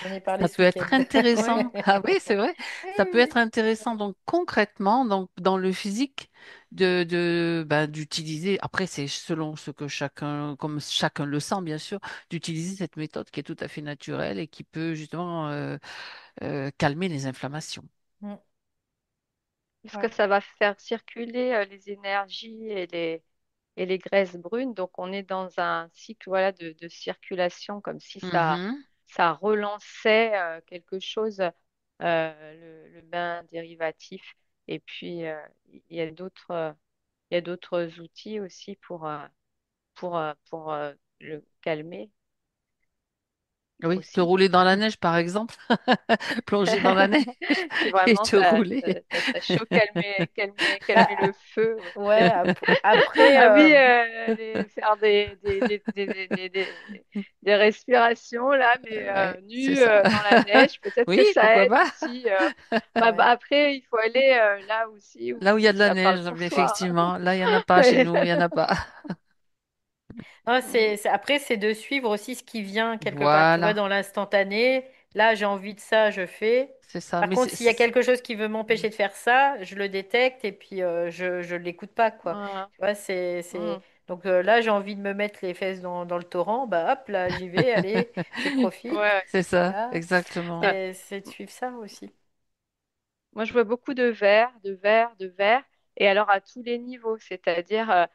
j'en ai parlé Ça ce peut être week-end. intéressant. Ouais. Ah oui, c'est vrai. Oui, Ça peut être oui. intéressant. Donc concrètement, donc dans le physique, d'utiliser. Après, c'est selon ce que chacun, comme chacun le sent, bien sûr, d'utiliser cette méthode qui est tout à fait naturelle et qui peut justement calmer les inflammations. Mm, Parce que ouais. ça va faire circuler les énergies et les graisses brunes. Donc, on est dans un cycle, voilà, de circulation, comme si Mhm. ça relançait quelque chose, le bain dérivatif. Et puis, il y a il y a d'autres outils aussi pour le calmer Oui, te aussi. rouler dans la neige, par exemple, plonger dans la neige Si et vraiment te rouler. ça serait chaud, calmer le feu. Ouais, après, Ah oui, faire des respirations là, mais Ouais, c'est nu ça. dans la neige, peut-être que Oui, ça pourquoi aide pas? aussi. ouais. Après, il faut aller là aussi Là où il y a où de la ça parle neige, pour soi. effectivement. Là, il n'y en a pas chez nous, il n'y en a pas. Non, après, c'est de suivre aussi ce qui vient quelque part. Tu vois, Voilà, dans l'instantané, là, j'ai envie de ça, je fais. c'est ça. Par Mais contre, s'il y a quelque chose qui veut m'empêcher de faire ça, je le détecte et puis je l'écoute pas, quoi. Voilà. Tu vois, Mm. Donc là, j'ai envie de me mettre les fesses dans le torrent. Bah hop, là, j'y vais, allez, je Ouais, profite. ouais. c'est ça, Voilà. exactement. Ouais. C'est de suivre ça aussi. Moi, je vois beaucoup de verre, de verre, de verre, et alors à tous les niveaux, c'est-à-dire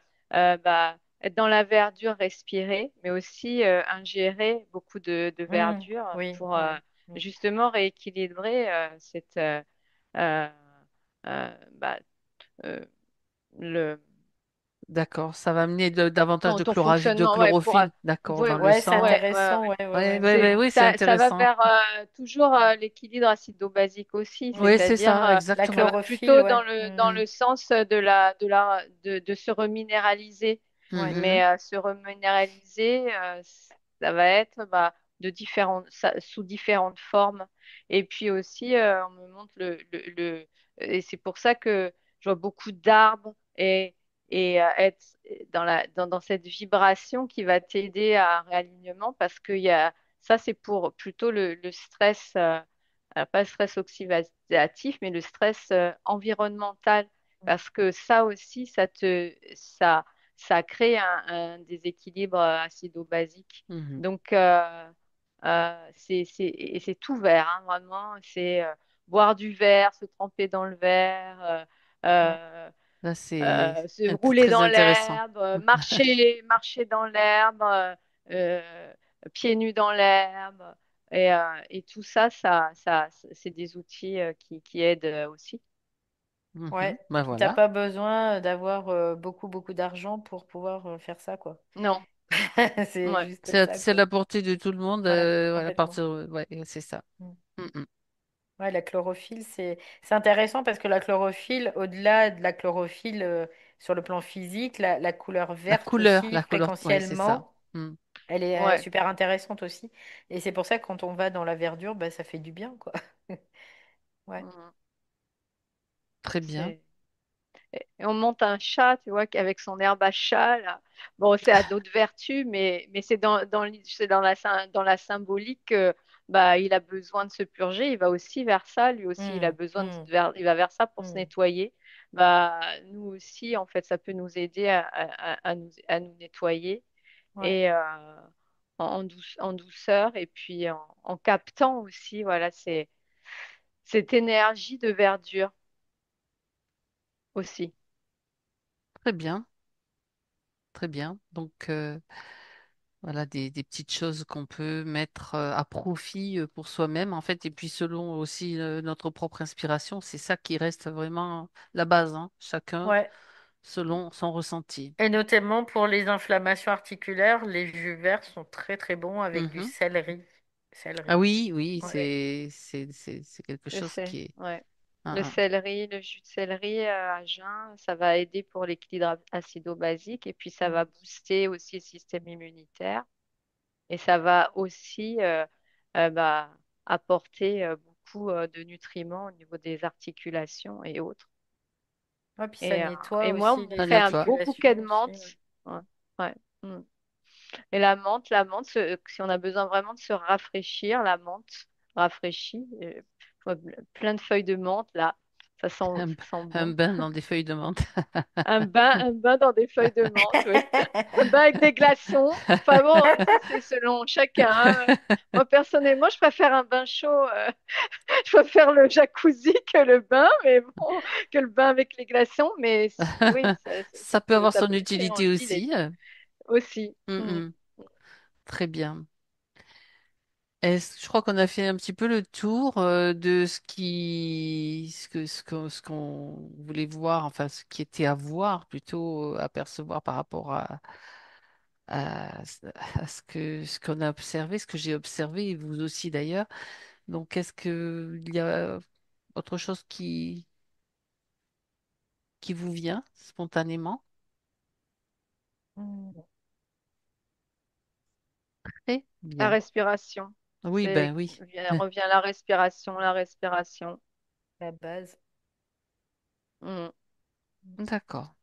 être dans la verdure, respirer, mais aussi ingérer beaucoup de verdure Oui, pour oui. Mm. justement rééquilibrer euh, bah, euh, le D'accord. Ça va amener davantage de ton de fonctionnement, ouais, chlorophylle, d'accord, dans ouais, le Ouais, c'est sang. ouais, ouais, intéressant. ouais. Ouais, ouais, Ouais, ouais. ouais, ouais, oui, c'est Ça va intéressant. vers toujours l'équilibre acido-basique aussi, Oui, c'est c'est-à-dire ça, La ça va exactement. chlorophylle, plutôt ouais. dans le sens de se reminéraliser. Ouais. Mais Mhm. se reminéraliser, ça va être sous différentes formes. Et puis aussi, on me montre et c'est pour ça que je vois beaucoup d'arbres et être dans cette vibration qui va t'aider à un réalignement parce qu'il y a, ça c'est pour plutôt le stress, pas le stress oxydatif, mais le stress environnemental parce que ça aussi, ça crée un déséquilibre acido-basique. Mhm. Donc, et c'est tout vert, hein, vraiment. C'est boire du verre, se tremper dans le verre, Ouais. Là, c'est se rouler très dans intéressant. l'herbe, marcher dans l'herbe. pieds nus dans l'herbe. Et tout ça, c'est des outils qui aident aussi. Mhm. Ouais. Ben Puis t'as voilà. pas besoin d'avoir beaucoup, beaucoup d'argent pour pouvoir faire ça, quoi. Non, C'est ouais, juste ça, C'est à quoi. la portée de tout le monde. Ouais, Ouais, à complètement. partir, ouais, c'est ça. Mm. Mhm. Ouais, la chlorophylle, c'est intéressant parce que la chlorophylle, au-delà de la chlorophylle sur le plan physique, la couleur verte aussi, La couleur, ouais, c'est ça. fréquentiellement, Mm. elle est ouais. super intéressante aussi. Et c'est pour ça que quand on va dans la verdure, bah, ça fait du bien, quoi. Ouais. Mhm. Très bien. C'est Et on monte un chat, tu vois, avec son herbe à chat, là. Bon, c'est à d'autres vertus, mais c'est c'est dans la symbolique que, bah, il a besoin de se purger. Il va aussi vers ça, lui aussi, il a Mm, besoin mm, il va vers ça pour se mm. nettoyer. Bah, nous aussi, en fait, ça peut nous aider à nous nettoyer Ouais. et en douceur et puis en captant aussi, voilà, cette énergie de verdure aussi. Très bien. Très bien. Donc, voilà des petites choses qu'on peut mettre à profit pour soi-même, en fait, et puis selon aussi notre propre inspiration, c'est ça qui reste vraiment la base, hein. Chacun Ouais. selon son ressenti. Et notamment pour les inflammations articulaires, les jus verts sont très très bons avec du Mhm. céleri. Ah Céleri. oui, oui, Ouais. c'est quelque Je chose sais, qui est. ouais. Le Un. céleri, le jus de céleri à jeun, ça va aider pour l'équilibre acido-basique et puis ça Mm. va booster aussi le système immunitaire et ça va aussi bah, apporter beaucoup de nutriments au niveau des articulations et autres. Ouais, puis ça Et nettoie moi, on aussi me les Un montrait un nettoie. beau bouquet de articulations aussi. menthe. Ouais. Ouais, ouais. Mm. Et si on a besoin vraiment de se rafraîchir, la menthe rafraîchit, ouais, plein de feuilles de menthe, là, Un, ça sent un bon. bain dans des feuilles de menthe. Un bain dans des feuilles de menthe, oui. Un bain avec des glaçons. Enfin bon, ça c'est selon chacun, hein. Moi personnellement, je préfère un bain chaud. Je préfère le jacuzzi que le bain, mais bon, que le bain avec les glaçons. Mais oui, Ça peut avoir ça son peut créer utilité envie aussi. aussi. Mm. Mhm. Très bien. Je crois qu'on a fait un petit peu le tour de ce qu'on voulait voir, enfin ce qui était à voir, plutôt à percevoir par rapport à, à ce qu'on a observé, ce que j'ai observé, et vous aussi d'ailleurs. Donc, est-ce que il y a autre chose qui vous vient spontanément? Mm. Très La bien. respiration. Oui, ben oui. Revient à la respiration, la respiration. La base. Mm. D'accord.